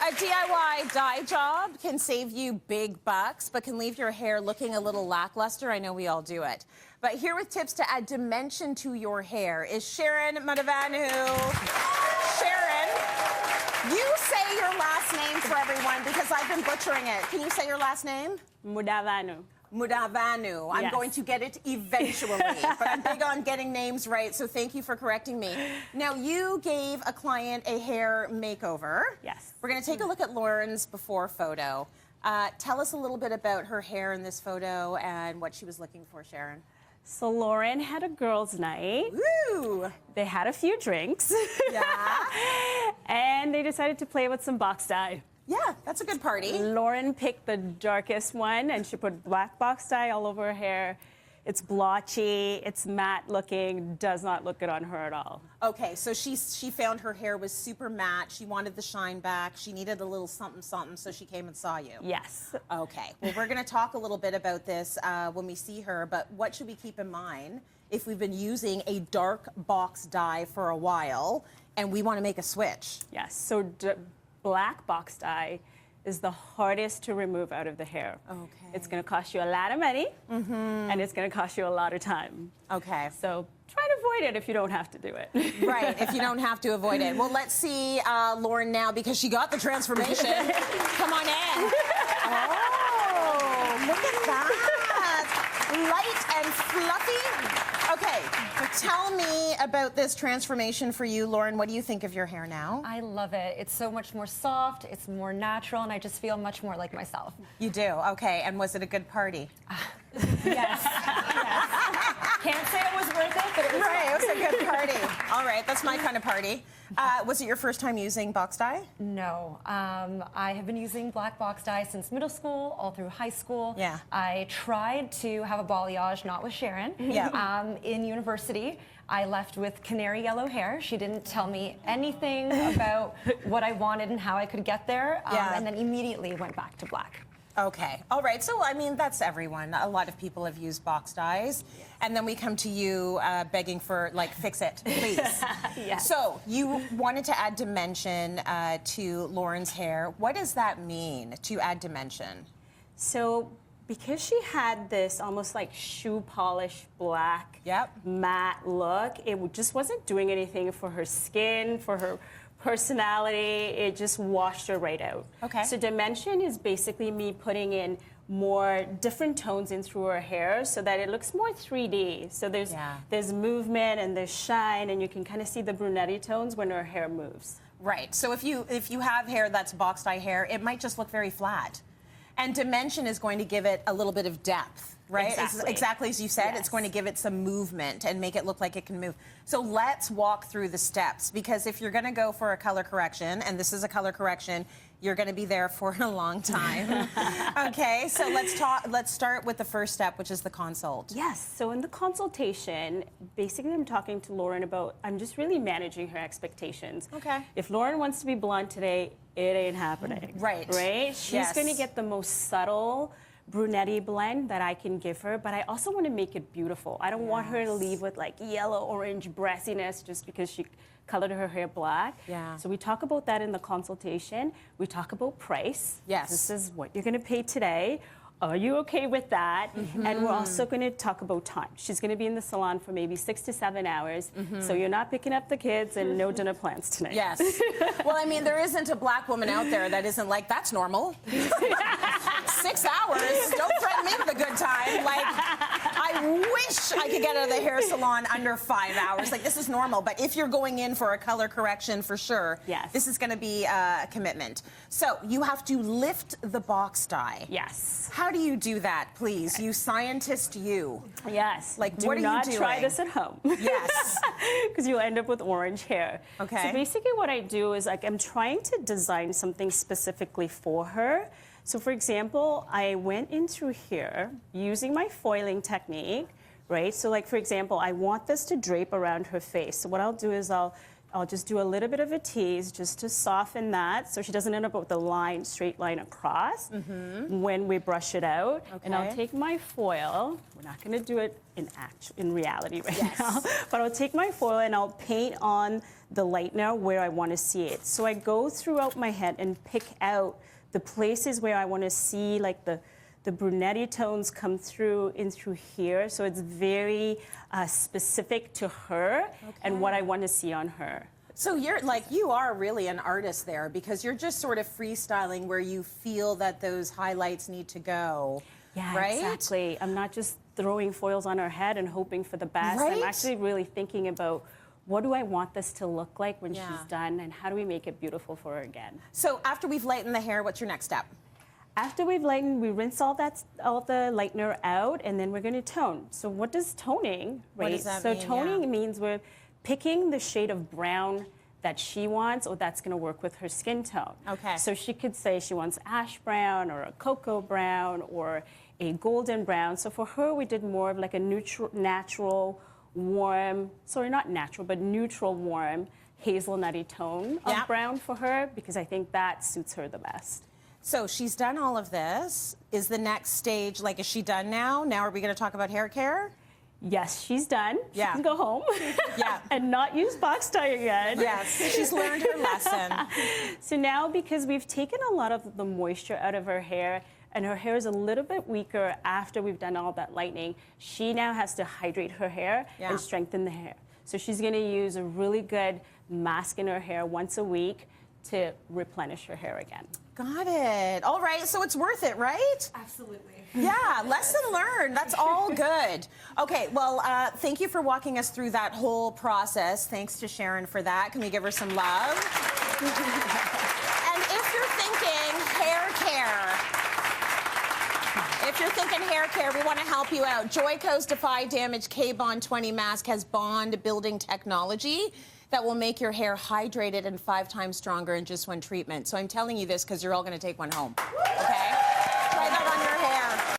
A DIY dye job can save you big bucks, but can leave your hair looking a little lackluster. I know we all do it. But here with tips to add dimension to your hair is Sharon Mudavanhu. Sharon, you say your last name for everyone because I've been butchering it. Can you say your last name? Mudavanhu. Mudavanhu. I'm going to get it eventually, but I'm big on getting names right, so thank you for correcting me. Now, you gave a client a hair makeover. Yes. We're going to take a look at Lauren's before photo. Tell us a little bit about her hair in this photo and what she was looking for, Sharon. So Lauren had a girls' night. Woo! They had a few drinks. Yeah. And they decided to play with some box dye. Yeah, that's a good party. Lauren picked the darkest one, and she put black box dye all over her hair. It's blotchy, it's matte looking, does not look good on her at all. Okay, so she found her hair was super matte. She wanted the shine back. She needed a little something, something, so she came and saw you. Yes. Okay, well, we're going to talk a little bit about this when we see her, but what should we keep in mind if we've been using a dark box dye for a while and we want to make a switch? Yes, so black box dye is the hardest to remove out of the hair. Okay. It's going to cost you a lot of money, and it's going to cost you a lot of time. Okay. So try to avoid it if you don't have to do it. Right, if you don't have to avoid it. Well, let's see Lauren now, because she got the transformation. Come on in. Oh, look at that. Light and fluffy. Okay, tell me about this transformation for you, Lauren. What do you think of your hair now? I love it. It's so much more soft, it's more natural, and I just feel much more like myself. You do? Okay, and was it a good party? Yes. Yes. Can't say it was worth it, but it was Right, fun. it was a good party. All right, that's my kind of party. Was it your first time using box dye? No. I have been using black box dye since middle school, all through high school. Yeah. I tried to have a balayage, not with Sharon. Yeah. In university, I left with canary yellow hair. She didn't tell me anything about what I wanted and how I could get there. And then immediately went back to black. Okay. All right. So, I mean, that's everyone. A lot of people have used box dyes. Yes. And then we come to you begging for, like, fix it, please. Yes. So, you wanted to add dimension to Lauren's hair. What does that mean, to add dimension? So, because she had this almost like shoe polish black matte look, it just wasn't doing anything for her skin, for her personality. It just washed her right out. Okay. So dimension is basically me putting in more different tones in through her hair so that it looks more 3D. So there's movement and there's shine, and you can kind of see the brunette tones when her hair moves. Right. So if you have hair that's box dye hair, it might just look very flat. And dimension is going to give it a little bit of depth, right? Exactly. Exactly as you said, Yes. It's going to give it some movement and make it look like it can move. So let's walk through the steps, because if you're going to go for a color correction, and this is a color correction, you're going to be there for a long time. Okay, so let's start with the first step, which is the consult. Yes, so in the consultation, basically I'm talking to Lauren about, I'm just really managing her expectations. Okay. If Lauren wants to be blonde today, it ain't happening. Right. Right? She's going to get the most subtle brunette blend that I can give her, but I also want to make it beautiful. I don't want her to leave with like yellow, orange brassiness just because she colored her hair black. Yeah. So we talk about that in the consultation. We talk about price. Yes. This is what you're going to pay today. Are you okay with that? And we're also going to talk about time. She's going to be in the salon for maybe 6 to 7 hours, so you're not picking up the kids and no dinner plans tonight. Yes. Well, I mean, there isn't a black woman out there that isn't like, that's normal. 6 hours? Don't threaten me with a good time. Like, I wish I could get out of the hair salon under 5 hours. Like, this is normal. But if you're going in for a color correction, for sure, this is going to be a commitment. So you have to lift the box dye. Yes. How do you do that, please? You scientist, you. Yes. Like, do what are you doing? not try this at home. Yes. Because you'll end up with orange hair. Okay. So basically what I do is, like, I'm trying to design something specifically for her. So for example, I went in through here using my foiling technique, right? So like, for example, I want this to drape around her face. So what I'll do is I'll I'll just do a little bit of a tease just to soften that so she doesn't end up with the straight line across when we brush it out. Okay. And I'll take my foil. We're not going to do it in reality right now, but I'll take my foil and I'll paint on the lightener where I want to see it. So I go throughout my head and pick out the places where I want to see like the brunetti tones come through in through here. So it's very specific to her and what I want to see on her. So you are really an artist there because you're just sort of freestyling where you feel that those highlights need to go. Yeah, right? Exactly. I'm not just throwing foils on her head and hoping for the best. Right? I'm actually really thinking about what do I want this to look like when she's done and how do we make it beautiful for her again. So after we've lightened the hair, what's your next step? After we've lightened, we rinse all the lightener out, and then we're going to tone. So what does toning, right? What does that so mean? toning means we're picking the shade of brown that she wants or that's going to work with her skin tone. Okay. So she could say she wants ash brown or a cocoa brown or a golden brown. So for her, we did more of like a natural, warm, sorry, not natural, but neutral, warm, hazelnutty tone of brown for her because I think that suits her the best. So she's done all of this. Is the next stage, is she done now? Now are we going to talk about hair care? Yes, she's done. She Yeah. can go home and not use box tie again. Yes, she's learned her lesson. So now, because we've taken a lot of the moisture out of her hair, and her hair is a little bit weaker after we've done all that lightening, she now has to hydrate her hair and strengthen the hair. So she's going to use a really good mask in her hair once a week to replenish her hair again. Got it. All right, so it's worth it, right? Absolutely. Yeah, lesson learned. That's all good. Okay, well, thank you for walking us through that whole process. Thanks to Sharon for that. Can we give her some love? And if you're thinking hair care, we want to help you out. Joico's Defy Damage K-Bond 20 mask has bond building technology that will make your hair hydrated and 5 times stronger in just one treatment. So I'm telling you this because you're all going to take one home, okay?